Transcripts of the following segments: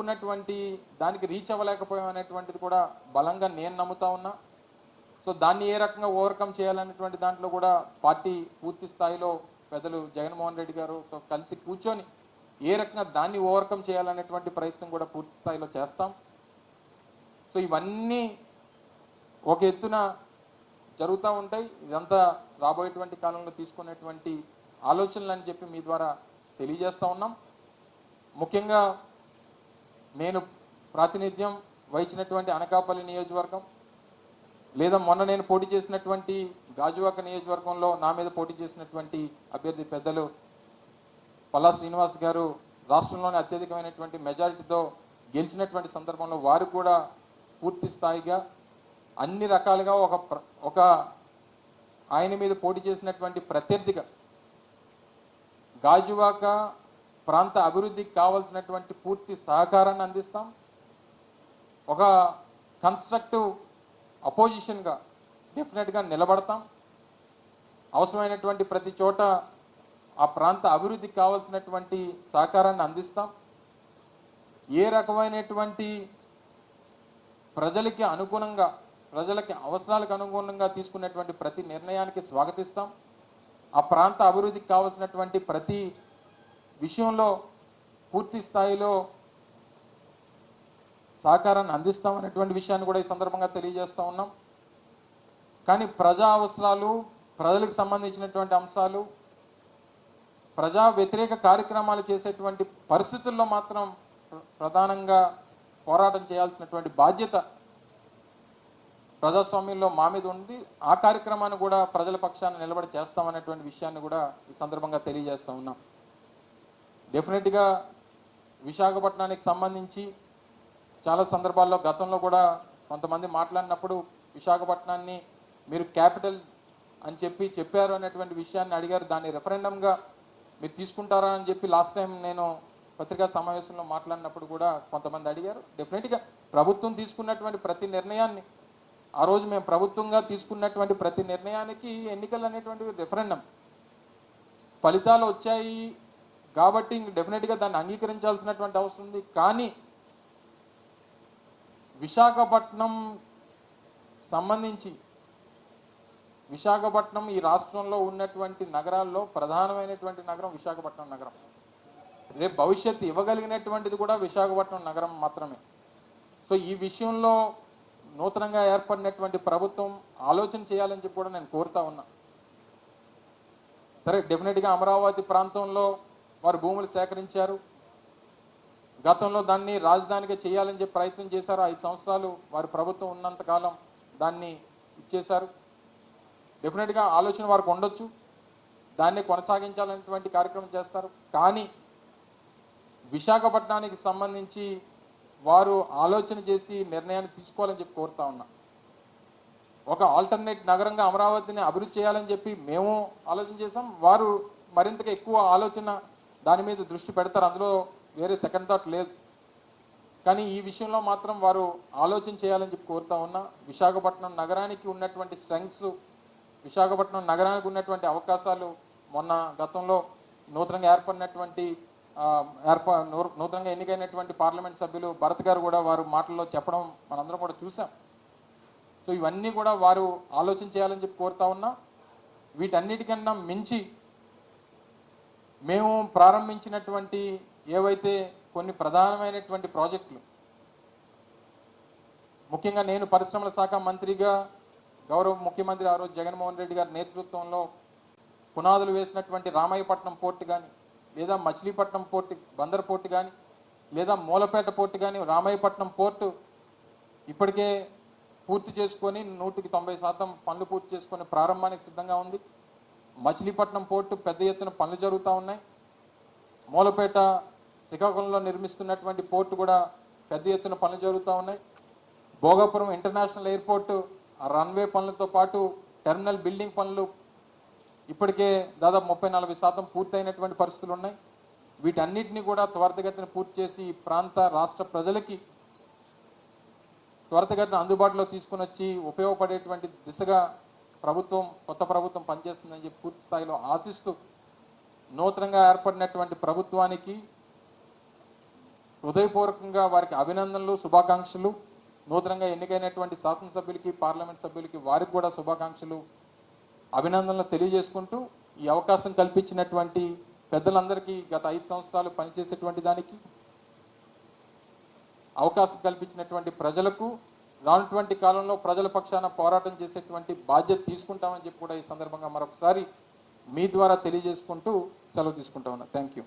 ఉన్నటువంటి దానికి రీచ్ అవ్వలేకపోయాం అనేటువంటిది కూడా బలంగా నేను నమ్ముతా ఉన్నా. సో దాన్ని ఏ రకంగా ఓవర్కమ్ చేయాలనేటువంటి దాంట్లో కూడా పార్టీ పూర్తి స్థాయిలో పెద్దలు జగన్మోహన్ రెడ్డి గారితో కలిసి కూర్చొని ఏ రకంగా దాన్ని ఓవర్కమ్ చేయాలనేటువంటి ప్రయత్నం కూడా పూర్తి స్థాయిలో చేస్తాం. సో ఇవన్నీ ఒక ఎత్తున జరుగుతూ ఉంటాయి. ఇదంతా రాబోయేటువంటి కాలంలో తీసుకునేటువంటి ఆలోచనలు అని చెప్పి మీ ద్వారా తెలియజేస్తూ ఉన్నాం. ముఖ్యంగా నేను ప్రాతినిధ్యం వహించినటువంటి అనకాపల్లి నియోజకవర్గం లేదా మొన్న నేను పోటీ చేసినటువంటి గాజువాక నియోజకవర్గంలో నా మీద పోటీ చేసినటువంటి అభ్యర్థి పెద్దలు పల్లా శ్రీనివాస్ గారు రాష్ట్రంలోనే అత్యధికమైనటువంటి మెజారిటీతో గెలిచినటువంటి సందర్భంలో వారు కూడా పూర్తి స్థాయిగా అన్ని రకాలుగా ఒక ఆయన మీద పోటీ చేసినటువంటి ప్రత్యర్థిగా గాజువాక ప్రాంత అభివృద్ధికి కావాల్సినటువంటి పూర్తి సహకారాన్ని అందిస్తాం. ఒక కన్స్ట్రక్టివ్ అపోజిషన్గా డెఫినెట్గా నిలబడతాం. అవసరమైనటువంటి ప్రతి చోట ఆ ప్రాంత అభివృద్ధికి కావాల్సినటువంటి సహకారాన్ని అందిస్తాం. ఏ రకమైనటువంటి ప్రజలకి అనుగుణంగా ప్రజలకి అవసరాలకు అనుగుణంగా తీసుకునేటువంటి ప్రతి నిర్ణయానికి స్వాగతిస్తాం. ఆ ప్రాంత అభివృద్ధికి కావాల్సినటువంటి ప్రతి విషయంలో పూర్తి స్థాయిలో సహకారాన్ని అందిస్తామనేటువంటి విషయాన్ని కూడా ఈ సందర్భంగా తెలియజేస్తూ ఉన్నాం. కానీ ప్రజా అవసరాలు, ప్రజలకు సంబంధించినటువంటి అంశాలు, ప్రజా వ్యతిరేక కార్యక్రమాలు చేసేటువంటి పరిస్థితుల్లో మాత్రం ప్రధానంగా పోరాటం చేయాల్సినటువంటి బాధ్యత ప్రజాస్వామ్యంలో మా మీద ఉంది. ఆ కార్యక్రమాన్ని కూడా ప్రజల పక్షాన్ని నిలబడి చేస్తామనేటువంటి విషయాన్ని కూడా ఈ సందర్భంగా తెలియజేస్తూ ఉన్నాం. డెఫినెట్గా విశాఖపట్నానికి సంబంధించి చాలా సందర్భాల్లో గతంలో కూడా కొంతమంది మాట్లాడినప్పుడు విశాఖపట్నాన్ని మీరు క్యాపిటల్ అని చెప్పారు అనేటువంటి విషయాన్ని అడిగారు. దాన్ని రెఫరెండంగా మీరు తీసుకుంటారా అని చెప్పి లాస్ట్ టైం నేను పత్రికా సమావేశంలో మాట్లాడినప్పుడు కూడా కొంతమంది అడిగారు. డెఫినెట్గా ప్రభుత్వం తీసుకున్నటువంటి ప్రతి నిర్ణయాన్ని, ఆ రోజు మేము ప్రభుత్వంగా తీసుకున్నటువంటి ప్రతి నిర్ణయానికి ఎన్నికలు అనేటువంటి రెఫరెండం ఫలితాలు వచ్చాయి కాబట్టి డెఫినెట్గా దాన్ని అంగీకరించాల్సినటువంటి అవసరం ఉంది. కానీ విశాఖపట్నం సంబంధించి విశాఖపట్నం ఈ రాష్ట్రంలో ఉన్నటువంటి నగరాల్లో ప్రధానమైనటువంటి నగరం విశాఖపట్నం నగరం. రేపు భవిష్యత్తు ఇవ్వగలిగినటువంటిది కూడా విశాఖపట్నం నగరం మాత్రమే. సో ఈ విషయంలో నూతనంగా ఏర్పడినటువంటి ప్రభుత్వం ఆలోచన చేయాలని చెప్పి కూడా నేను కోరుతా ఉన్నా. సరే, డెఫినెట్గా అమరావతి ప్రాంతంలో వారు భూములు సేకరించారు. గతంలో దాన్ని రాజధానిగా చేయాలని చెప్పి ప్రయత్నం చేశారు. 5 సంవత్సరాలు వారి ప్రభుత్వం ఉన్నంతకాలం దాన్ని ఇచ్చేశారు. డెఫినెట్గా ఆలోచన వారికి ఉండొచ్చు, దాన్ని కొనసాగించాలనేటువంటి కార్యక్రమం చేస్తారు. కానీ విశాఖపట్నానికి సంబంధించి వారు ఆలోచన చేసి నిర్ణయాన్ని తీసుకోవాలని చెప్పి కోరుతా ఉన్నా. ఒక ఆల్టర్నేట్ నగరంగా అమరావతిని అభివృద్ధి చేయాలని చెప్పి మేము ఆలోచన చేసాం. వారు మరింతగా ఎక్కువ ఆలోచన దాని మీద దృష్టి పెడతారు. అందులో వేరే సెకండ్ థాట్ లేదు. కానీ ఈ విషయంలో మాత్రం వారు ఆలోచన చేయాలని చెప్పి కోరుతా ఉన్నా. విశాఖపట్నం నగరానికి ఉన్నటువంటి స్ట్రెంగ్స్, విశాఖపట్నం నగరానికి ఉన్నటువంటి అవకాశాలు మొన్న గతంలో నూతనంగా ఏర్పడినటువంటి నూతనంగా ఎన్నికైనటువంటి పార్లమెంట్ సభ్యులు భరత్ గారు కూడా వారు మాటల్లో చెప్పడం మనందరం కూడా చూసాం. సో ఇవన్నీ కూడా వారు ఆలోచన చేయాలని చెప్పి కోరుతా ఉన్నా. వీటన్నిటికన్నా మించి మేము ప్రారంభించినటువంటి ఏవైతే కొన్ని ప్రధానమైనటువంటి ప్రాజెక్టులు, ముఖ్యంగా నేను పరిశ్రమల శాఖ మంత్రిగా గౌరవ ముఖ్యమంత్రి ఆ రోజు జగన్మోహన్ రెడ్డి గారి నేతృత్వంలో పునాదులు వేసినటువంటి రామాయపట్నం పోర్టు కానీ, లేదా మచిలీపట్నం పోర్టు బందర్ పోర్టు కానీ, లేదా మూలపేట పోర్టు కానీ, రామాయపట్నం పోర్టు ఇప్పటికే పూర్తి చేసుకొని 100% పనులు పూర్తి చేసుకొని ప్రారంభానికి సిద్ధంగా ఉంది. మచిలీపట్నం పోర్టు పెద్ద ఎత్తున పనులు జరుగుతూ ఉన్నాయి. మూలపేట శ్రీకాకుళంలో నిర్మిస్తున్నటువంటి పోర్టు కూడా పెద్ద ఎత్తున పనులు జరుగుతూ ఉన్నాయి. భోగాపురం ఇంటర్నేషనల్ ఎయిర్పోర్టు రన్వే పనులతో పాటు టెర్మినల్ బిల్డింగ్ పనులు ఇప్పటికే దాదాపు 30-40% పూర్తయినటువంటి పరిస్థితులు ఉన్నాయి. వీటన్నిటిని కూడా త్వరితగతిన పూర్తి చేసి ప్రాంత రాష్ట్ర ప్రజలకి త్వరితగతిన అందుబాటులో తీసుకుని వచ్చి ఉపయోగపడేటువంటి దిశగా కొత్త ప్రభుత్వం పనిచేస్తుందని చెప్పి పూర్తి స్థాయిలో ఆశిస్తూ నూతనంగా ఏర్పడినటువంటి ప్రభుత్వానికి హృదయపూర్వకంగా వారికి అభినందనలు, శుభాకాంక్షలు. నూతనంగా ఎన్నికైనటువంటి శాసనసభ్యులకి, పార్లమెంట్ సభ్యులకి వారికి కూడా శుభాకాంక్షలు, అభినందనలు తెలియజేసుకుంటూ ఈ అవకాశం కల్పించినటువంటి పెద్దలందరికీ, గత 5 సంవత్సరాలు పనిచేసేటువంటి దానికి అవకాశం కల్పించినటువంటి ప్రజలకు, రానున్నటువంటి కాలంలో ప్రజల పక్షాన పోరాటం చేసేటువంటి బాధ్యత తీసుకుంటామని చెప్పి కూడా ఈ సందర్భంగా మరొకసారి మీ ద్వారా తెలియజేసుకుంటూ సెలవు తీసుకుంటా ఉన్నా. Thank you.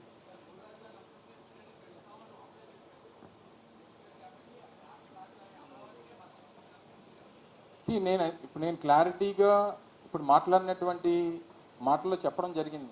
నేను క్లారిటీగా ఇప్పుడు మాట్లాడినటువంటి మాటల్లో చెప్పడం జరిగింది.